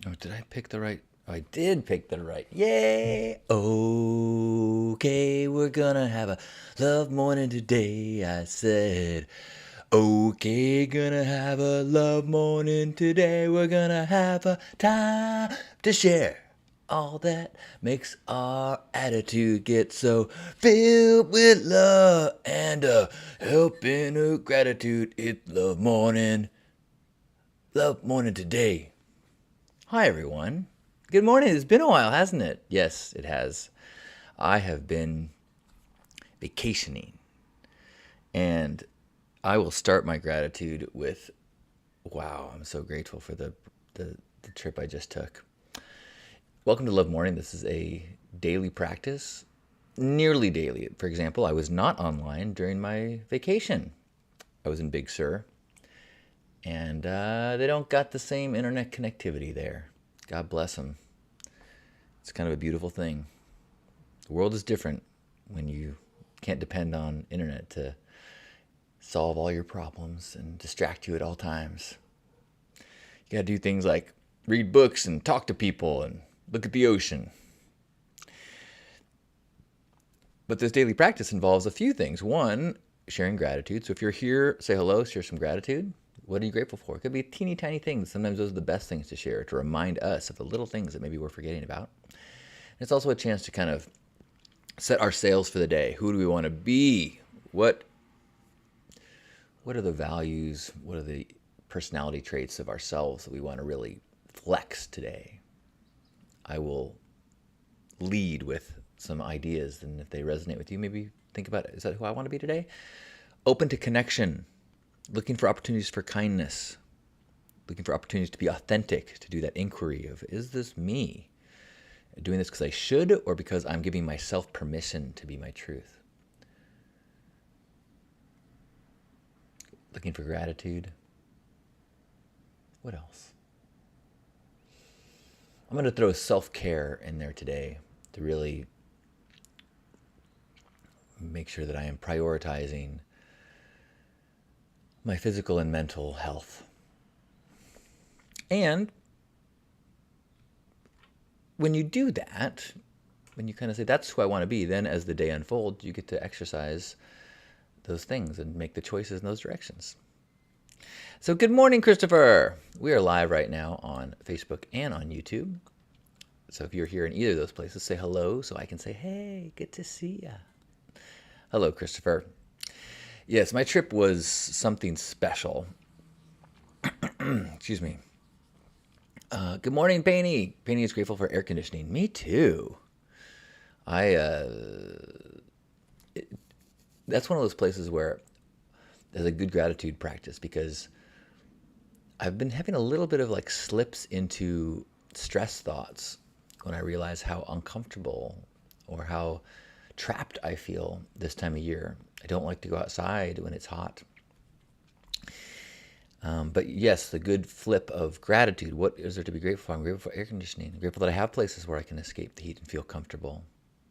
Oh, did I pick the right? Oh, I did pick the right. Yay! Okay, we're gonna have a love morning today. I said, okay, gonna have a love morning today. We're gonna have a time to share. All that makes our attitude get so filled with love and helping of gratitude. It's love morning today. Hi, everyone. Good morning. It's been a while, hasn't it? Yes, it has. I have been vacationing, and I will start my gratitude with wow, I'm so grateful for the trip I just took. Welcome to Love Morning. This is a daily practice, nearly daily. For example, I was not online during my vacation. I was in Big Sur, and they don't got the same internet connectivity there. God bless them. It's kind of a beautiful thing. The world is different when you can't depend on internet to solve all your problems and distract you at all times. You got to do things like read books and talk to people and look at the ocean. But this daily practice involves a few things. One, sharing gratitude. So if you're here, say hello, share some gratitude. What are you grateful for? It could be teeny tiny things. Sometimes those are the best things to share to remind us of the little things that maybe we're forgetting about. And it's also a chance to kind of set our sails for the day. Who do we want to be? What are the values? What are the personality traits of ourselves that we want to really flex today? I will lead with some ideas, and if they resonate with you, maybe think about it. Is that who I want to be today? Open to connection, looking for opportunities for kindness, looking for opportunities to be authentic, to do that inquiry of, is this me? Doing this because I should or because I'm giving myself permission to be my truth? Looking for gratitude. What else? I'm going to throw self care in there today to really make sure that I am prioritizing my physical and mental health. And when you do that, when you kind of say, that's who I want to be, then as the day unfolds, you get to exercise those things and make the choices in those directions. So, good morning, Christopher. We are live right now on Facebook and on YouTube. So, if you're here in either of those places, say hello so I can say, hey, good to see ya. Hello, Christopher. Yes, my trip was something special. Excuse me. Good morning, Painty. Painty is grateful for air conditioning. Me too. I that's one of those places where there's a good gratitude practice because I've been having a little bit of like slips into stress thoughts when I realize how uncomfortable or how trapped I feel this time of year. I don't like to go outside when it's hot. But yes, the good flip of gratitude. What is there to be grateful for? I'm grateful for air conditioning. I'm grateful that I have places where I can escape the heat and feel comfortable.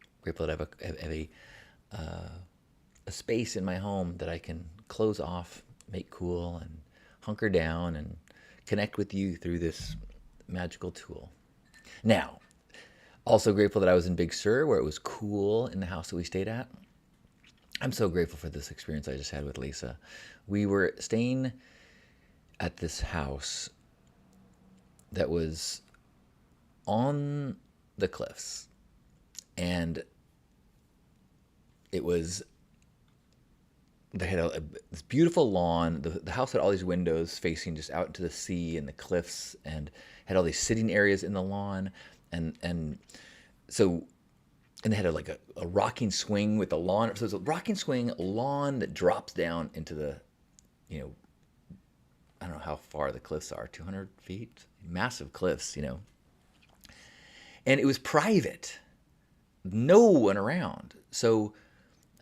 I'm grateful that I have a space in my home that I can close off, make cool, and hunker down and connect with you through this magical tool. Now, also grateful that I was in Big Sur where it was cool in the house that we stayed at. I'm so grateful for this experience I just had with Lisa. We were staying at this house that was on the cliffs, and it was they had this beautiful lawn. The house had all these windows facing just out into the sea and the cliffs, and had all these sitting areas in the lawn, and so and they had a rocking swing with the lawn. So it's a rocking swing lawn that drops down into the, you know, I don't know how far the cliffs are, 200 feet, massive cliffs, and it was private, no one around. So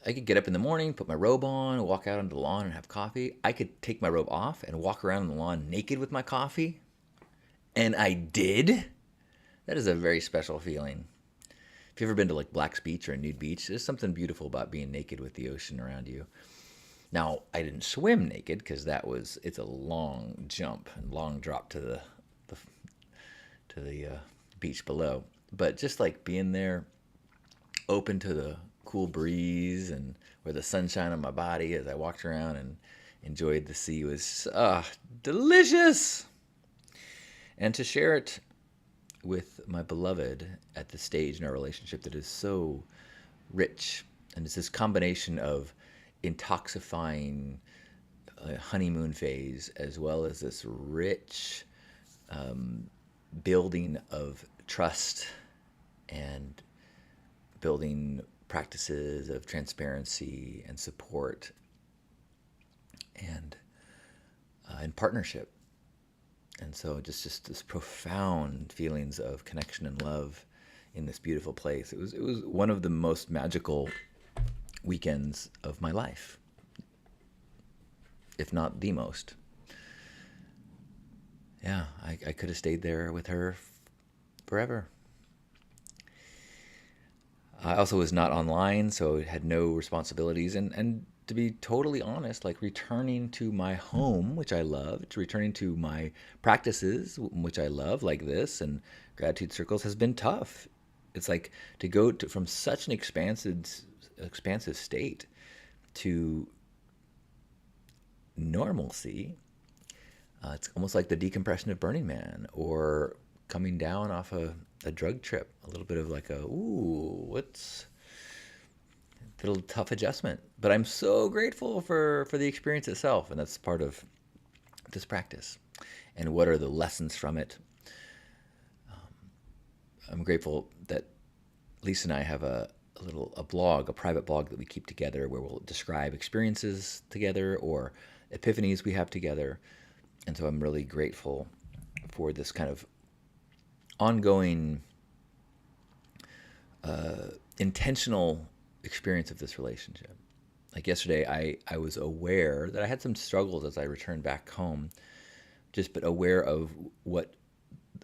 I could get up in the morning, put my robe on, walk out onto the lawn and have coffee. I could take my robe off and walk around on the lawn naked with my coffee. And I did. That is a very special feeling. If you've ever been to like Black's Beach or a nude beach, there's something beautiful about being naked with the ocean around you. Now, I didn't swim naked because it's a long jump and long drop to the to the beach below. But just like being there, open to the cool breeze and with the sunshine on my body as I walked around and enjoyed the sea was delicious. And to share it with my beloved at the stage in our relationship that is so rich. And it's this combination of intoxifying honeymoon phase as well as this rich building of trust and building practices of transparency and support and partnership. And so just this profound feelings of connection and love in this beautiful place. It was one of the most magical weekends of my life, if not the most. Yeah, I could have stayed there with her forever. I also was not online, so had no responsibilities. And to be totally honest, like returning to my home, which I loved, returning to my practices, which I love, like this, and gratitude circles has been tough. It's like to go from such an expansive state to normalcy. It's almost like the decompression of Burning Man or coming down off a drug trip. A little bit of like what's a little tough adjustment. But I'm so grateful for the experience itself, and that's part of this practice. And what are the lessons from it? I'm grateful that Lisa and I have a blog, a private blog that we keep together where we'll describe experiences together or epiphanies we have together. And so I'm really grateful for this kind of ongoing intentional experience of this relationship. Like yesterday, I was aware that I had some struggles as I returned back home, but aware of what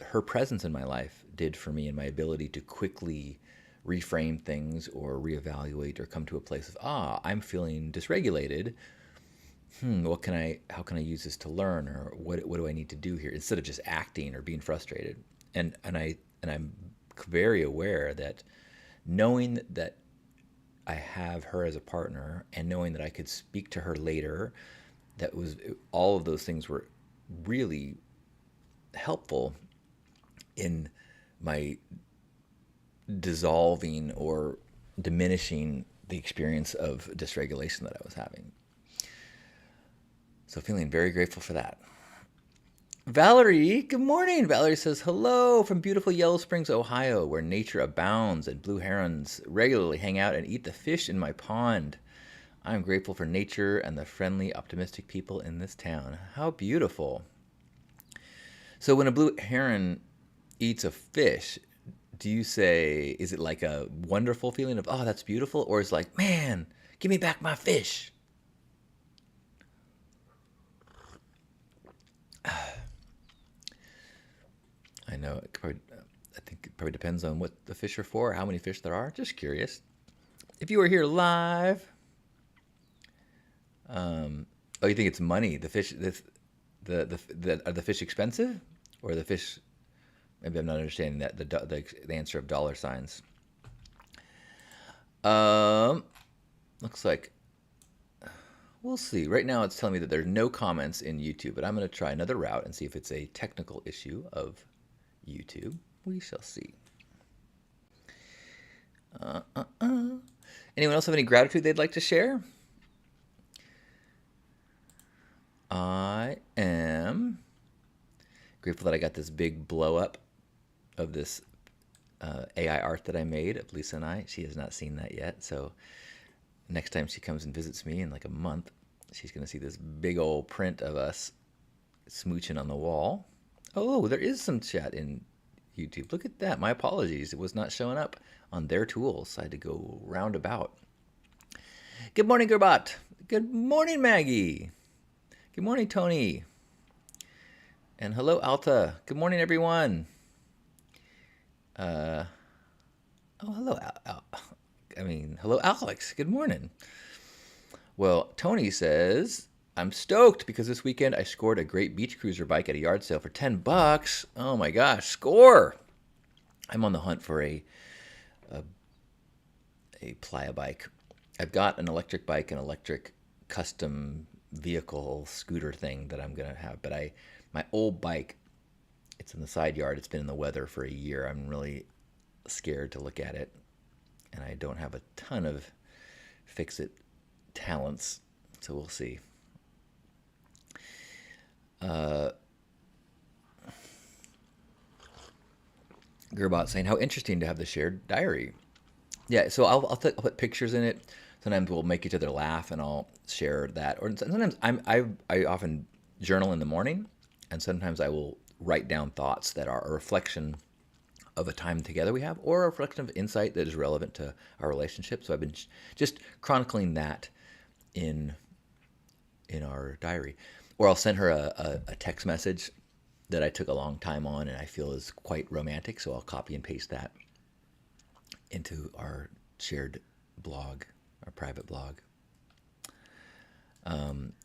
her presence in my life did for me and my ability to quickly reframe things or reevaluate or come to a place of, I'm feeling dysregulated. How can I use this to learn, or what do I need to do here instead of just acting or being frustrated? And I'm very aware that knowing that I have her as a partner and knowing that I could speak to her later, all of those things were really helpful in my dissolving or diminishing the experience of dysregulation that I was having. So feeling very grateful for that. Valerie, good morning. Valerie says, hello from beautiful Yellow Springs, Ohio, where nature abounds and blue herons regularly hang out and eat the fish in my pond. I am grateful for nature and the friendly, optimistic people in this town. How beautiful. So when a blue heron eats a fish, do you say, is it like a wonderful feeling of, oh, that's beautiful? Or is it like, man, give me back my fish? I know. I think it probably depends on what the fish are for, how many fish there are. Just curious. If you were here live, you think it's money? The fish, are the fish expensive, or the fish? Maybe I'm not understanding that the answer of dollar signs. Looks like we'll see. Right now, it's telling me that there's no comments in YouTube, but I'm going to try another route and see if it's a technical issue of YouTube. We shall see. Anyone else have any gratitude they'd like to share? I am grateful that I got this big blow up of this AI art that I made of Lisa and I. She has not seen that yet, so next time she comes and visits me in like a month, she's going to see this big old print of us smooching on the wall. Oh, there is some chat in YouTube. Look at that. My apologies. It was not showing up on their tools. I had to go roundabout. Good morning, Gerbot. Good morning, Maggie. Good morning, Tony. And hello, Alta. Good morning, everyone. Hello, hello, Alex. Good morning. Well, Tony says, I'm stoked because this weekend I scored a great beach cruiser bike at a yard sale for $10. Oh my gosh, score! I'm on the hunt for a playa bike. I've got an electric bike, an electric custom vehicle scooter thing that I'm gonna have, but my old bike, it's in the side yard. It's been in the weather for a year. I'm really scared to look at it, and I don't have a ton of fix it talents, so we'll see. Gerbot saying, how interesting to have the shared diary. Yeah, so I'll put pictures in it. Sometimes we'll make each other laugh, and I'll share that. Or sometimes I often journal in the morning, and sometimes I will write down thoughts that are a reflection of a time together we have, or a reflection of insight that is relevant to our relationship. So I've been just chronicling that in our diary. Or I'll send her a text message that I took a long time on and I feel is quite romantic, so I'll copy and paste that into our shared blog, our private blog.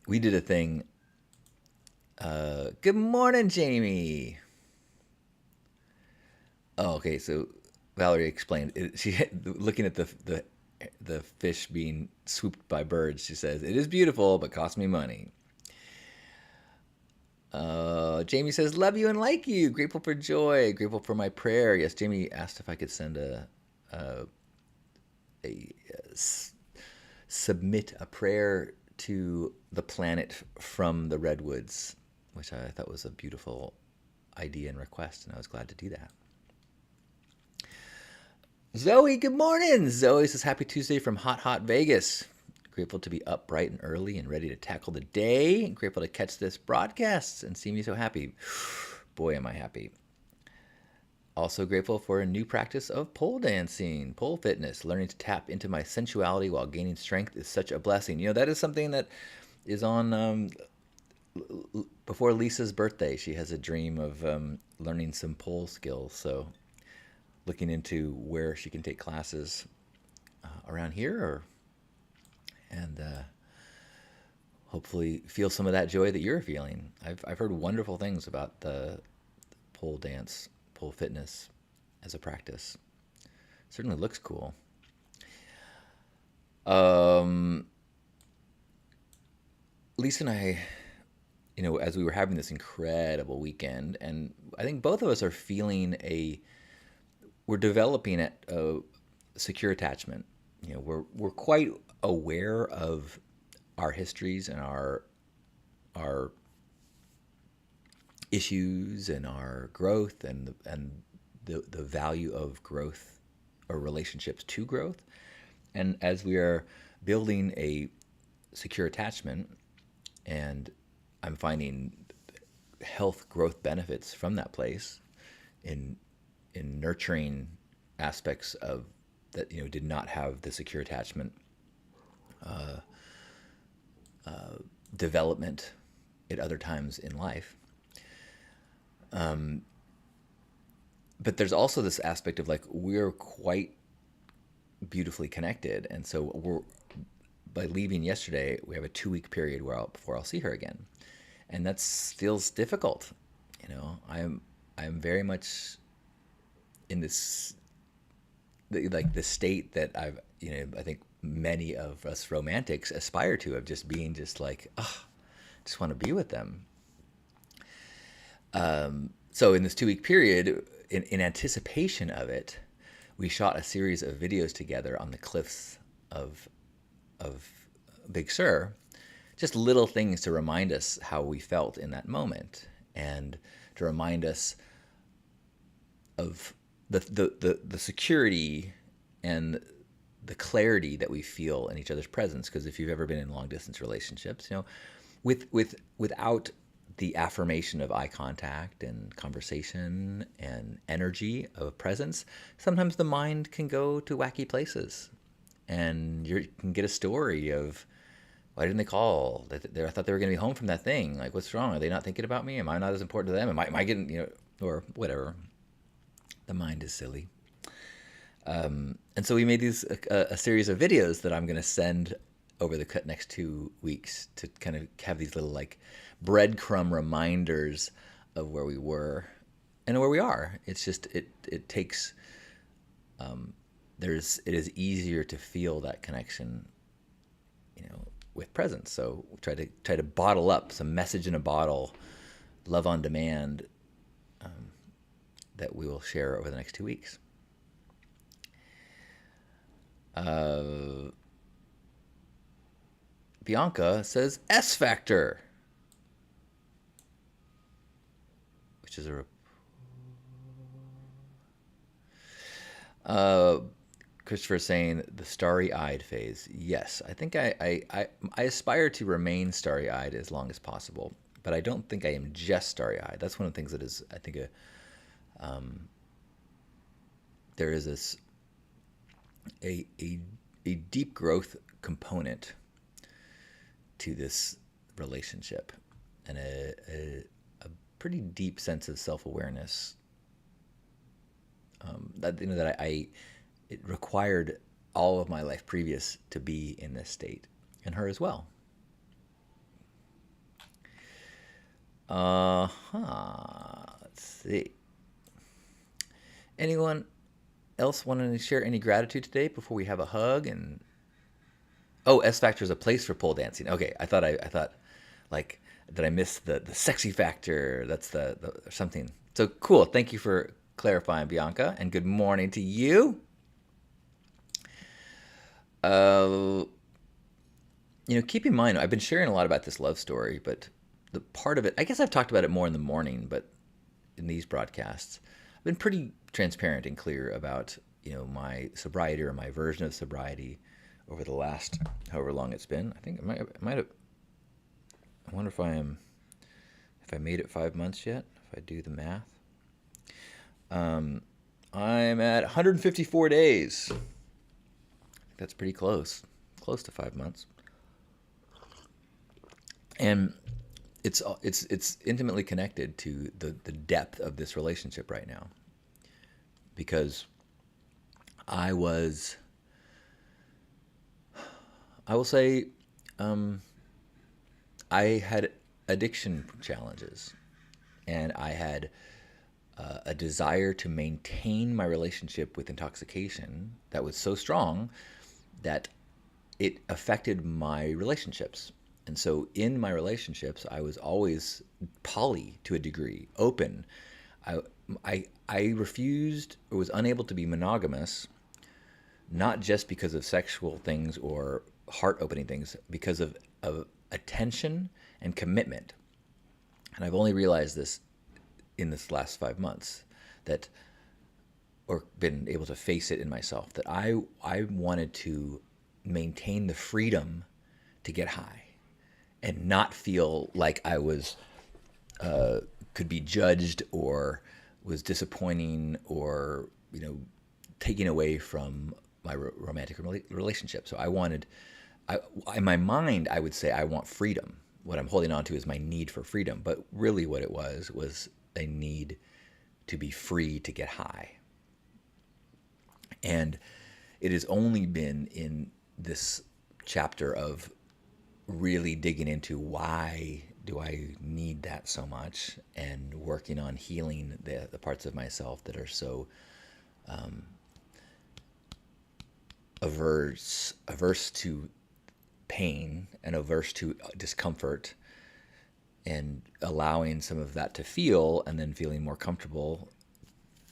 We did a thing. Good morning, Jamie. Oh, okay. So Valerie explained. She looking at the fish being swooped by birds. She says, "It is beautiful, but cost me money." Jamie says, "Love you and like you. Grateful for joy. Grateful for my prayer." Yes, Jamie asked if I could send submit a prayer to the planet from the redwoods, which I thought was a beautiful idea and request, and I was glad to do that. Zoe, good morning. Zoe says, happy Tuesday from hot Vegas. Grateful to be up bright and early and ready to tackle the day. Grateful to catch this broadcast and see me so happy. Boy, am I happy. Also grateful for a new practice of pole dancing, pole fitness. Learning to tap into my sensuality while gaining strength is such a blessing. You know, that is something that is on before Lisa's birthday. She has a dream of learning some pole skills. So looking into where she can take classes around here, and hopefully feel some of that joy that you're feeling. I've heard wonderful things about the pole dance, pole fitness as a practice. Certainly looks cool. Lisa and I, as we were having this incredible weekend, and I think both of us are feeling we're developing a secure attachment. We're quite aware of our histories and our issues and our growth and the value of growth or relationships to growth. And as we are building a secure attachment, and I'm finding health growth benefits from that place in nurturing aspects of that did not have the secure attachment development at other times in life. But there's also this aspect of we're quite beautifully connected, and so by leaving yesterday, we have a 2-week period before I'll see her again, and that feels difficult. I'm very much in this the state that I think many of us romantics aspire to, of just being just just want to be with them. So in this 2-week period, in anticipation of it, we shot a series of videos together on the cliffs of Big Sur, just little things to remind us how we felt in that moment, and to remind us of the security and the clarity that we feel in each other's presence. Because if you've ever been in long distance relationships, without the affirmation of eye contact and conversation and energy of presence, sometimes the mind can go to wacky places, and you can get a story of, why didn't they call? I thought they were going to be home from that thing. What's wrong? Are they not thinking about me? Am I not as important to them? Am I getting, or whatever. The mind is silly. And so we made a series of videos that I'm going to send over the next 2 weeks to kind of have these little like breadcrumb reminders of where we were and where we are. It's just it takes it is easier to feel that connection, with presence. So try to bottle up some message in a bottle, love on demand, that we will share over the next 2 weeks. Bianca says S Factor, which is Christopher saying the starry-eyed phase. Yes, I think I aspire to remain starry-eyed as long as possible, but I don't think I am just starry-eyed. That's one of the things that is, I think, there is a deep growth component to this relationship, and a pretty deep sense of self-awareness. That it required all of my life previous to be in this state, and her as well. Let's see. Anyone else want to share any gratitude today before we have a hug? And S Factor is a place for pole dancing. Okay, I thought like, did I miss the sexy factor? That's the something. So cool. Thank you for clarifying, Bianca, and good morning to you. Keep in mind, I've been sharing a lot about this love story, but the part of it, I guess I've talked about it more in the morning, but in these broadcasts, I've been pretty transparent and clear about, my sobriety or my version of sobriety over the last however long it's been. I think I might have. I wonder if I made it 5 months yet. If I do the math, I'm at 154 days. That's pretty close to 5 months, and it's intimately connected to the depth of this relationship right now, because I will say, I had addiction challenges, and I had a desire to maintain my relationship with intoxication that was so strong that it affected my relationships. And so in my relationships, I was always poly to a degree, open. I refused or was unable to be monogamous, not just because of sexual things or heart-opening things, because of attention and commitment. And I've only realized this in this last 5 months, or been able to face it in myself, that I wanted to maintain the freedom to get high and not feel like I was could be judged or was disappointing or taking away from my romantic relationship. So in my mind, I would say I want freedom. What I'm holding on to is my need for freedom, but really what it was a need to be free to get high. And it has only been in this chapter of really digging into why do I need that so much, and working on healing the parts of myself that are so averse to pain and averse to discomfort, and allowing some of that to feel, and then feeling more comfortable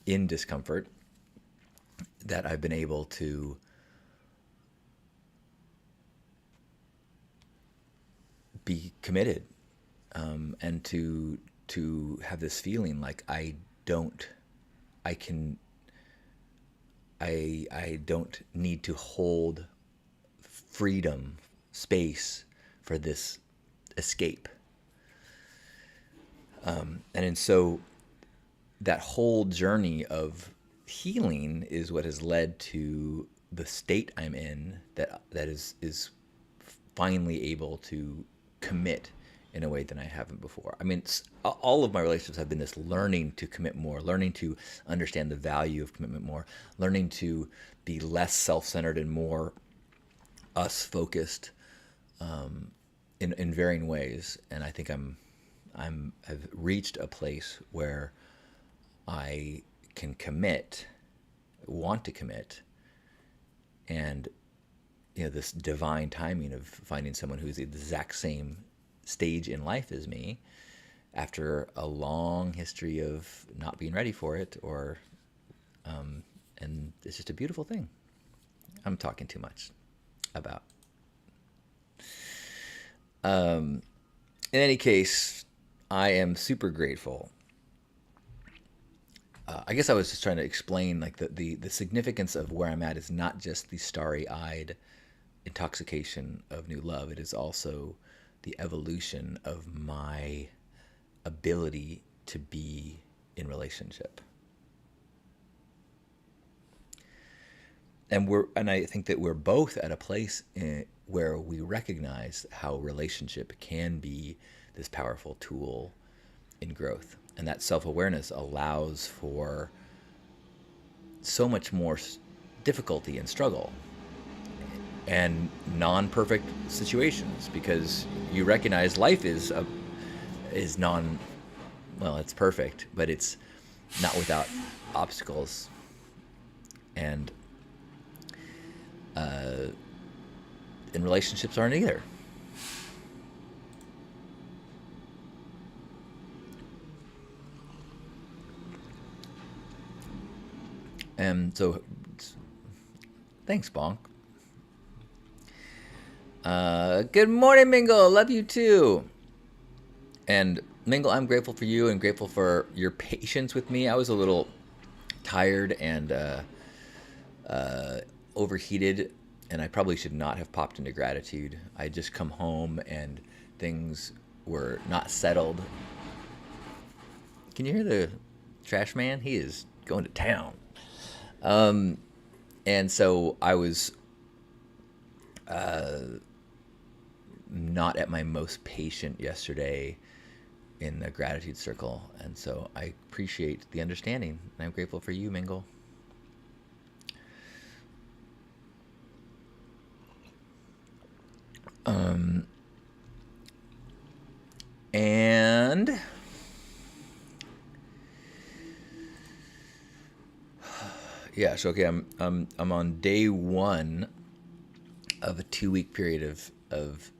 in discomfort, that I've been able to be committed, and to have this feeling like I don't need to hold freedom, space for this escape. And so that whole journey of healing is what has led to the state I'm in, that is finally able to commit in a way that I haven't before. I mean, all of my relationships have been this learning to commit more, learning to understand the value of commitment more, learning to be less self-centered and more us-focused, in varying ways, and I think have reached a place where I can commit, want to commit, and this divine timing of finding someone who's the exact same stage in life as me after a long history of not being ready for it, or and it's just a beautiful thing. I'm talking too much about. In any case, I am super grateful. I guess I was just trying to explain like the significance of where I'm at is not just the starry-eyed intoxication of new love. It is also the evolution of my ability to be in relationship. And I think that we're both at a place where we recognize how relationship can be this powerful tool in growth, and that self-awareness allows for so much more difficulty and struggle and non-perfect situations, because you recognize life is non, well, it's perfect, but it's not without obstacles, and and relationships aren't either. And so, thanks, Bonk. Good morning, Mingle. Love you too. And Mingle, I'm grateful for you and grateful for your patience with me. I was a little tired and overheated, and I probably should not have popped into gratitude. I just come home and things were not settled. Can you hear the trash man? He is going to town. And so I was not at my most patient yesterday in the gratitude circle. And so I appreciate the understanding. And I'm grateful for you, Mingle. And yeah, so okay, I'm on day one of a 2 week period of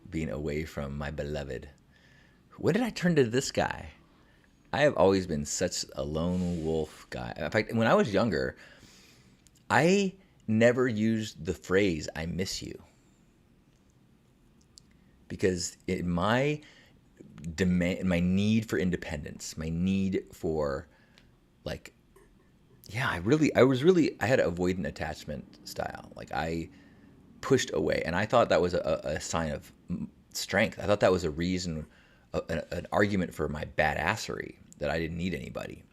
being away from my beloved. When did I turn to this guy? I have always been such a lone wolf guy. In fact, when I was younger, I never used the phrase "I miss you" because my demand, my need for independence, my need for like, yeah, I had an avoidant attachment style. Like I pushed away, and I thought that was a sign of strength. I thought that was a reason, an argument for my badassery, that I didn't need anybody.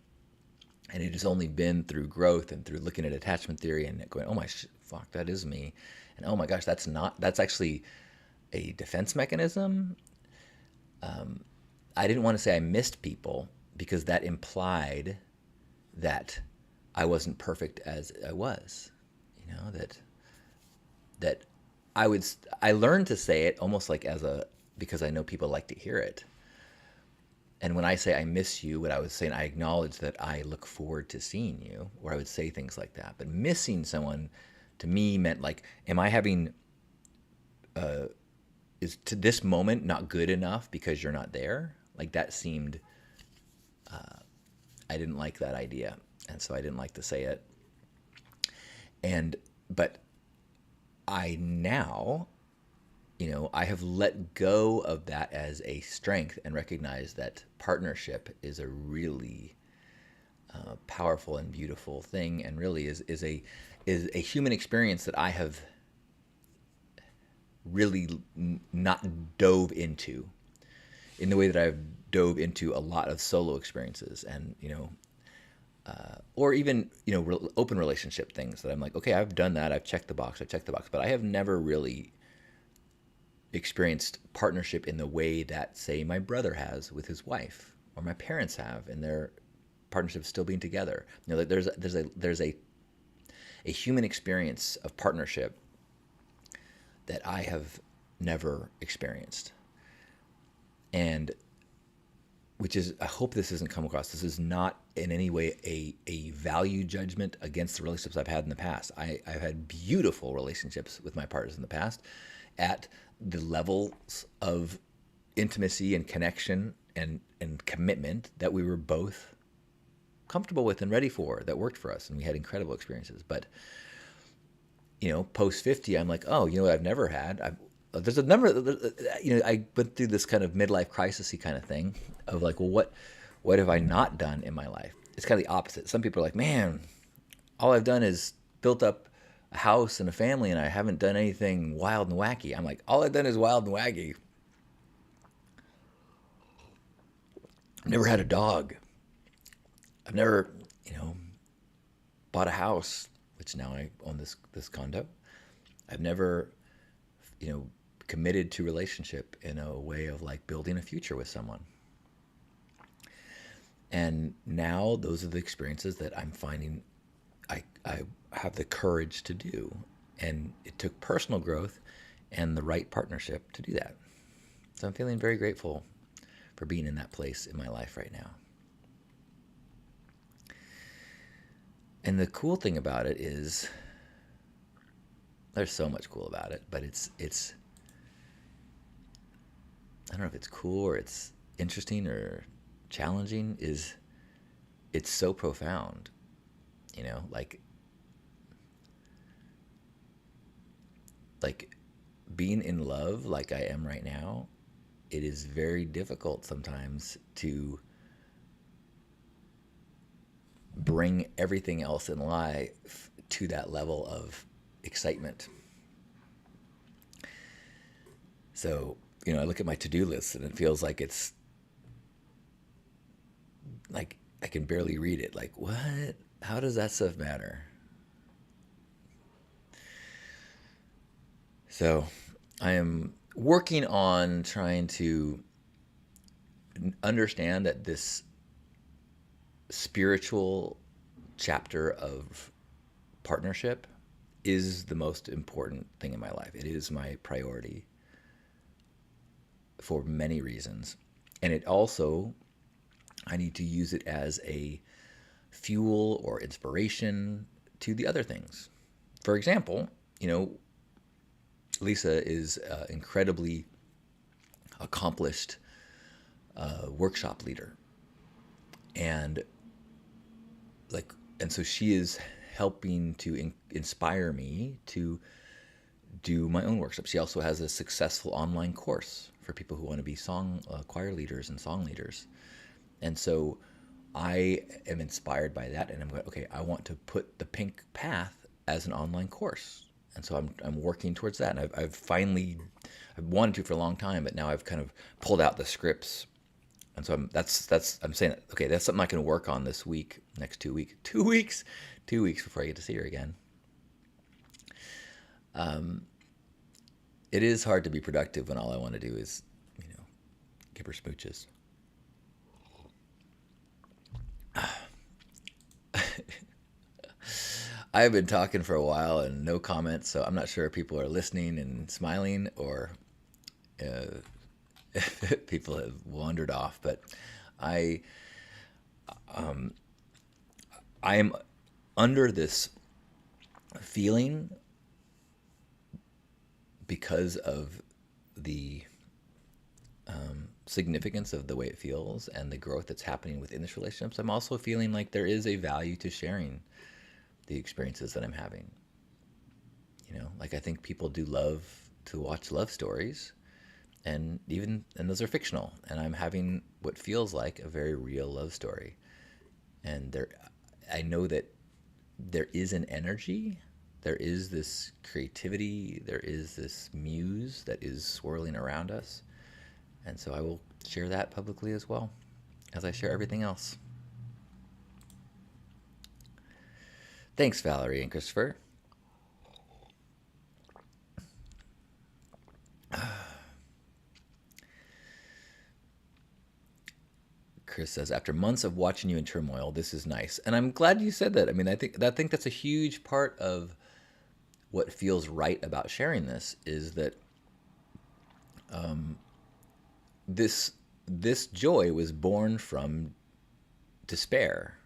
And it has only been through growth and through looking at attachment theory and going, oh my fuck, that is me, and oh my gosh, that's actually a defense mechanism. I didn't want to say I missed people because that implied that I wasn't perfect as I was. That I learned to say it almost like because I know people like to hear it. And when I say I miss you, what I was saying, I acknowledge that I look forward to seeing you, or I would say things like that. But missing someone to me meant like, am I having, is to this moment not good enough because you're not there? Like that seemed, I didn't like that idea. And so I didn't like to say it. But I now, I have let go of that as a strength and recognize that partnership is a really powerful and beautiful thing, and really is a human experience that I have really not dove into in the way that I've dove into a lot of solo experiences, and or even open relationship things that I'm like, okay, I've done that, I've checked the box, but I have never really experienced partnership in the way that, say, my brother has with his wife, or my parents have in their partnership still being together. There's a human experience of partnership that I have never experienced. And which is, I hope this doesn't come across. This is not in any way a value judgment against the relationships I've had in the past. I've had beautiful relationships with my partners in the past at the levels of intimacy and connection and commitment that we were both comfortable with and ready for, that worked for us. And we had incredible experiences. But, post 50, I'm like, oh, what I've never had? There's a number, I went through this kind of midlife crisis-y kind of thing of like, well, what have I not done in my life? It's kind of the opposite. Some people are like, man, all I've done is built up a house and a family and I haven't done anything wild and wacky. I'm like, all I've done is wild and wacky. I've never had a dog. I've never, bought a house, which now I own this condo. I've never, committed to relationship in a way of like building a future with someone. And now those are the experiences that I'm finding I have the courage to do. And it took personal growth and the right partnership to do that. So I'm feeling very grateful for being in that place in my life right now. And the cool thing about it is, there's so much cool about it, but it's I don't know if it's cool or it's interesting or challenging, is it's so profound, like being in love like I am right now. It is very difficult sometimes to bring everything else in life to that level of excitement. So, I look at my to-do list and it feels like it's like I can barely read it. Like, what? How does that stuff matter? So I am working on trying to understand that this spiritual chapter of partnership is the most important thing in my life. It is my priority for many reasons. And it also, I need to use it as a fuel or inspiration to the other things. For example, Lisa is an incredibly accomplished workshop leader. And so she is helping to inspire me to do my own workshops. She also has a successful online course for people who want to be choir leaders and song leaders. And so I am inspired by that, and I'm going, okay, I want to put the Pink Path as an online course. And so I'm working towards that. And I've wanted to for a long time, but now I've kind of pulled out the scripts. And so I'm saying, okay, that's something I can work on this week, next 2 weeks, 2 weeks before I get to see her again. It is hard to be productive when all I want to do is, give her smooches. I've been talking for a while and no comments, so I'm not sure if people are listening and smiling or people have wandered off. But I am under this feeling because of the significance of the way it feels and the growth that's happening within this relationship. So I'm also feeling like there is a value to sharing the experiences that I'm having. Like I think people do love to watch love stories, and those are fictional. And I'm having what feels like a very real love story. And I know that there is an energy, there is this creativity, there is this muse that is swirling around us. And so I will share that publicly as well, as I share everything else. Thanks, Valerie and Christopher. Chris says, after months of watching you in turmoil, this is nice. And I'm glad you said that. I mean, I think that's a huge part of what feels right about sharing this, is that This this joy was born from despair.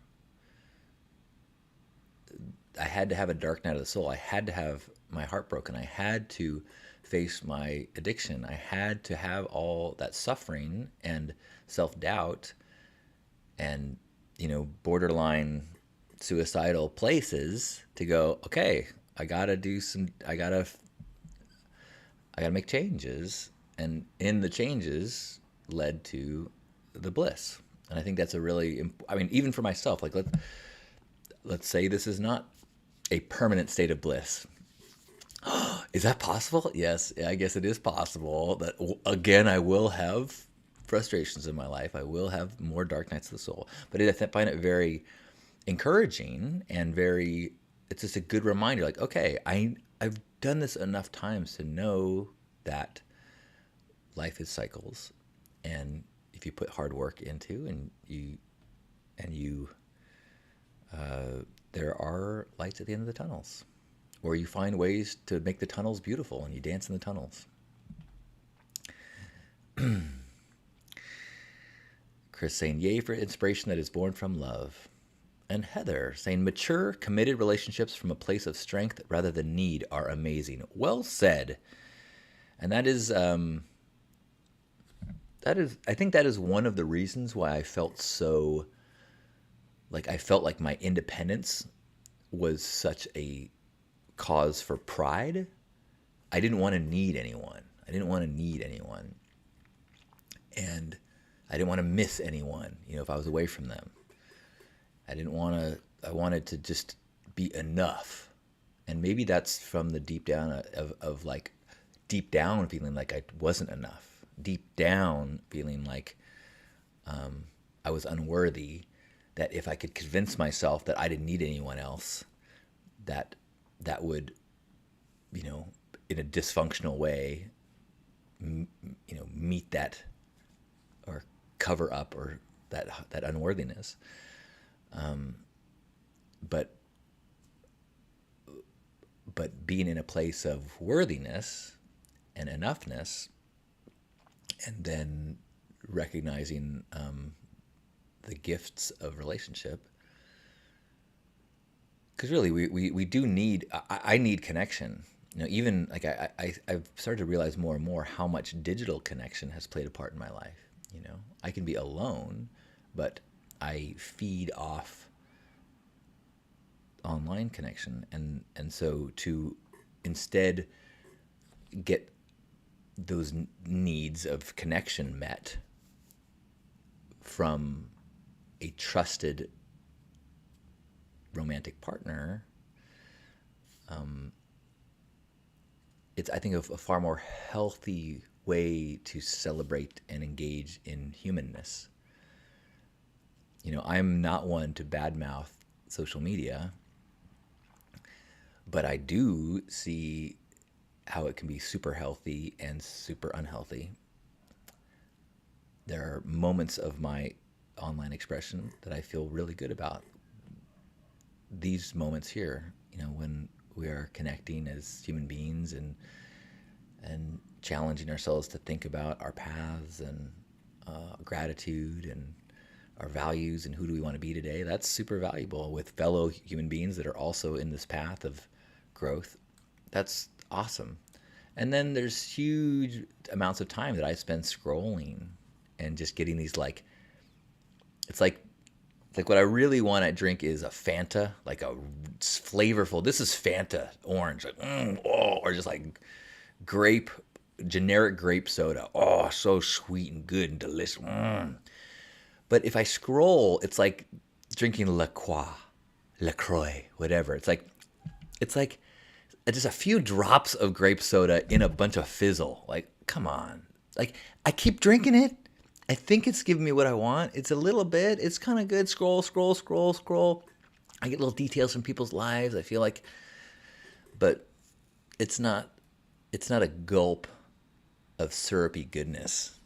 I had to have a dark night of the soul. I had to have my heart broken. I had to face my addiction. I had to have all that suffering and self doubt and, borderline suicidal places to go, okay, I gotta make changes. And in the changes led to the bliss. And I think that's a really, I mean, even for myself, like let's say this is not a permanent state of bliss. Is that possible? Yes, I guess it is possible that again I will have frustrations in my life. I will have more dark nights of the soul. But I find it very encouraging and very. It's just a good reminder. Like, okay, I've done this enough times to know that life is cycles, and if you put hard work into and you there are lights at the end of the tunnels, or you find ways to make the tunnels beautiful and you dance in the tunnels. Chris saying, yay for inspiration that is born from love. And Heather saying, mature, committed relationships from a place of strength rather than need are amazing. Well said. And I think that is one of the reasons why I felt so, like, I felt like my independence was such a cause for pride. I didn't want to need anyone. I didn't want to need anyone. And I didn't want to miss anyone, if I was away from them. I wanted to just be enough. And maybe that's from the deep down of like, deep down feeling like I wasn't enough. Deep down feeling like I was unworthy. That if I could convince myself that I didn't need anyone else, that would, in a dysfunctional way, meet that or cover up or that unworthiness. But being in a place of worthiness and enoughness, and then recognizing the gifts of relationship, because really we do need, I need connection. Even like I've started to realize more and more how much digital connection has played a part in my life. I can be alone, but I feed off online connection, and so to instead get those needs of connection met from a trusted romantic partner, it's, I think, a far more healthy way to celebrate and engage in humanness. I'm not one to badmouth social media, but I do see how it can be super healthy and super unhealthy. There are moments of my online expression that I feel really good about. These moments here, when we are connecting as human beings and challenging ourselves to think about our paths and gratitude and our values and who do we want to be today. That's super valuable with fellow human beings that are also in this path of growth. That's awesome. And then there's huge amounts of time that I spend scrolling and just getting these, like, it's like what I really want to drink is a Fanta, like a flavorful. This is Fanta orange, like or just like grape, generic grape soda. Oh, so sweet and good and delicious. But if I scroll, it's like drinking LaCroix, whatever. It's like just a few drops of grape soda in a bunch of fizzle. Like, come on. Like, I keep drinking it. I think it's giving me what I want. It's a little bit. It's kind of good. Scroll, scroll, scroll, scroll. I get little details from people's lives. I feel like, but it's not. It's not a gulp of syrupy goodness,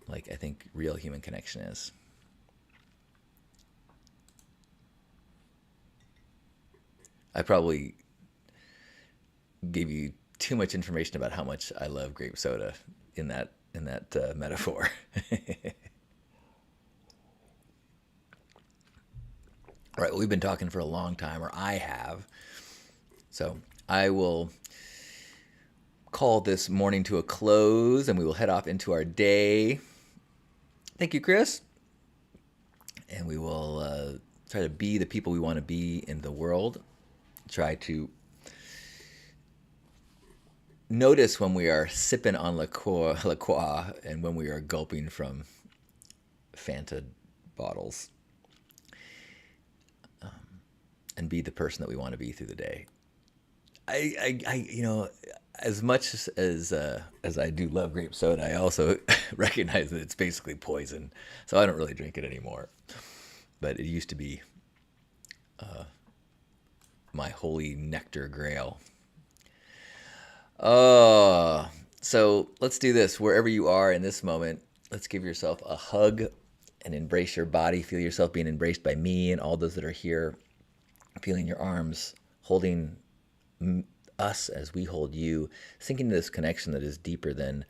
like I think real human connection is. I probably gave you too much information about how much I love grape soda in that metaphor. All right, well, we've been talking for a long time, or I have. So I will call this morning to a close and we will head off into our day. Thank you, Chris. And we will try to be the people we want to be in the world. Try to notice when we are sipping on La Croix and when we are gulping from Fanta bottles. And be the person that we want to be through the day. As much as I do love grape soda, I also recognize that it's basically poison. So I don't really drink it anymore. But it used to be my holy nectar grail. So let's do this. Wherever you are in this moment, let's give yourself a hug and embrace your body. Feel yourself being embraced by me and all those that are here. Feeling your arms holding us as we hold you, sinking into this connection that is deeper than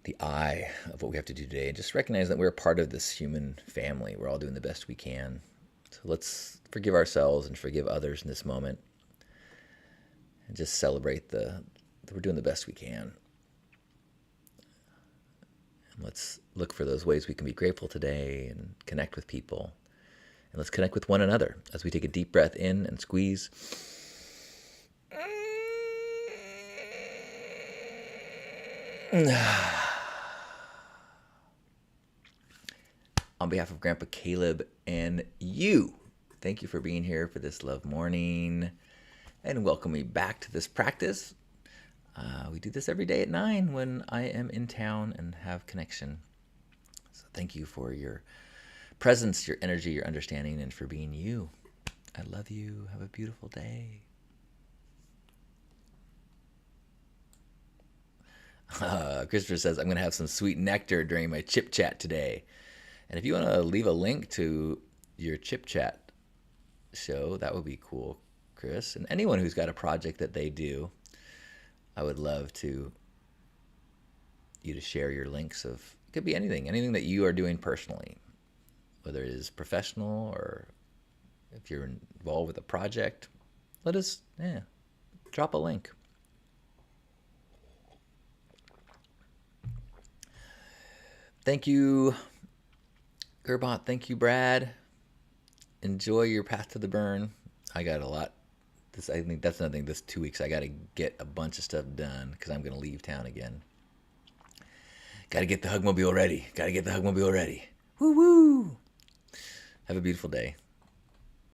the I of what we have to do today. And just recognize that we're a part of this human family. We're all doing the best we can. So let's forgive ourselves and forgive others in this moment. And just celebrate that we're doing the best we can. And let's look for those ways we can be grateful today and connect with people. And let's connect with one another as we take a deep breath in and squeeze. On behalf of Grandpa Caleb and you, thank you for being here for this Love Morning and welcome me back to this practice. We do this every day at 9 when I am in town and have connection. So thank you for your presence, your energy, your understanding, and for being you. I love you. Have a beautiful day. Christopher says, I'm going to have some sweet nectar during my chip chat today. And if you want to leave a link to your chip chat show, that would be cool, Chris. And anyone who's got a project that they do, I would love you to share your links of, it could be anything that you are doing personally. Whether it is professional or if you're involved with a project, let us drop a link. Thank you, Gerbot. Thank you, Brad. Enjoy your path to the burn. I got a lot. I think that's another thing. This 2 weeks, I got to get a bunch of stuff done because I'm going to leave town again. Got to get the Hugmobile ready. Woo woo! Have a beautiful day.